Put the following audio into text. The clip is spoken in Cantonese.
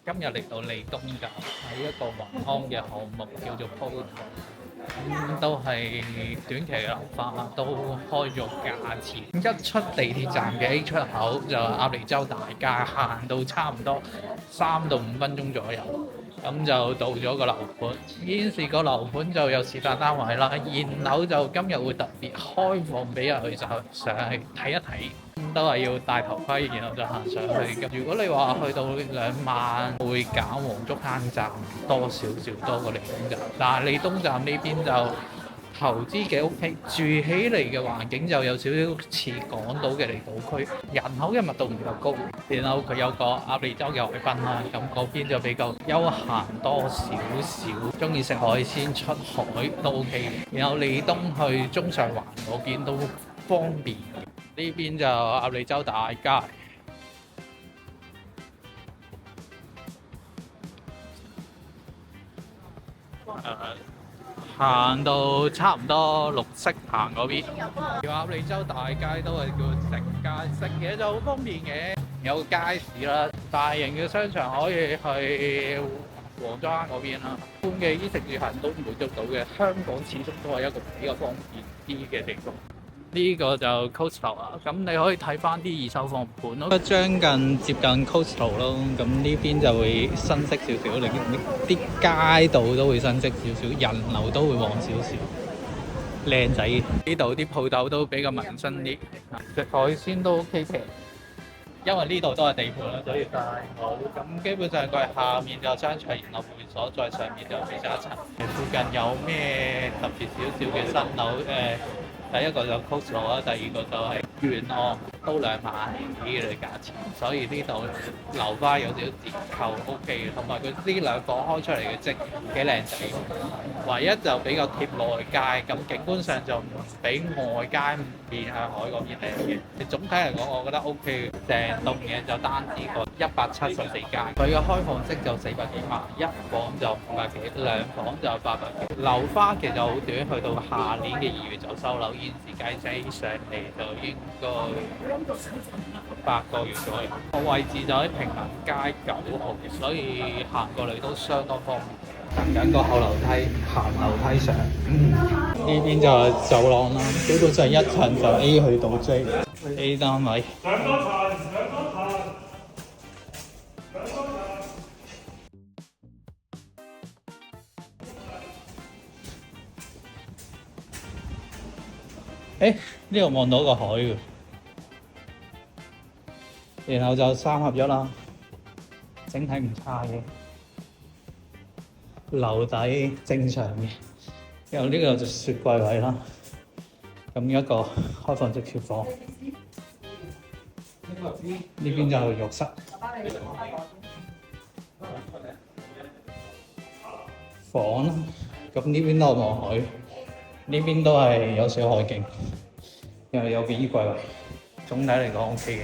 今日嚟到利東站，喺一個宏康嘅項目叫做 Portal，都係短期嘅樓花，都開咗價錢。一出地鐵站嘅 A 出口就鴨脷洲大街，行到差唔多3到5分鐘左右，咁就到咗個樓盤。現時個樓盤就有示範單位啦，現樓就今日會特別開放俾人去就上去睇一睇。都係要戴頭盔，然後就行上去。咁如果你話去到2萬，會揀黃竹坑站多少少多過利東站，但係利東站呢邊就投資幾 OK，住起嚟嘅環境就有少少似港島嘅離島區，人口嘅密度唔夠高，然後佢有個鴨脷洲嘅海濱啦，咁嗰邊就比較休閒多少少，中意食海鮮出海都 OK。然後利東去中上環嗰邊都方便。呢邊就鴨脷洲大街，行到差唔多綠色行嗰邊。鴨脷洲大街都係叫食街，食嘢就好方便嘅，有個街市啦，大型嘅商場可以去黃竹坑嗰邊啦。一般嘅衣食住行都滿足到嘅，香港始終都係一個比較方便啲嘅地方。呢個就 Coastal 啊，咁你可以睇翻啲二手房盤咯，將近接近 Coastal 咯，咁呢邊就會新式少少，你啲街道都會新式少少，人流都會旺少少，靚仔。呢度啲鋪頭都比較民生啲，食海鮮都 OK 嘅，因為呢度都係地盤啦，所以大好。咁基本上佢下面就商場，然後會所，再上面就住宅層。附近有咩特別少少嘅新樓？第一個就 Coastal 啦，第二個就係元朗，都2萬幾嘅價錢，所以呢度樓花有少少折扣 OK 嘅，同埋佢呢兩房開出嚟嘅積幾靚仔，唯一就比較貼內街，咁景觀上就唔比外街面向海嗰邊靚嘅。總體嚟講，我覺得 OK 嘅，成棟嘢就單止個174間，佢嘅開放式就400幾萬，一房就500幾，兩房就800幾。樓花期就好短，去到下年嘅2月就收樓。現時計計上嚟就應該8個月左右。個位置就喺平民街9號，所以行過嚟都相當方便。行緊個後樓梯，行樓梯上。呢邊就係走廊啦，基本上一層就 A 去到 J。A 單位。呢度望到個海嘅，然後就3合1啦，整體唔差嘅，樓底正常嘅，然後呢個就雪櫃位啦，咁一個開放式廚房，呢邊就係浴室，房啦，咁呢邊都係望海，呢邊都係有小海景。因為有個衣櫃位，總體嚟講 OK 嘅。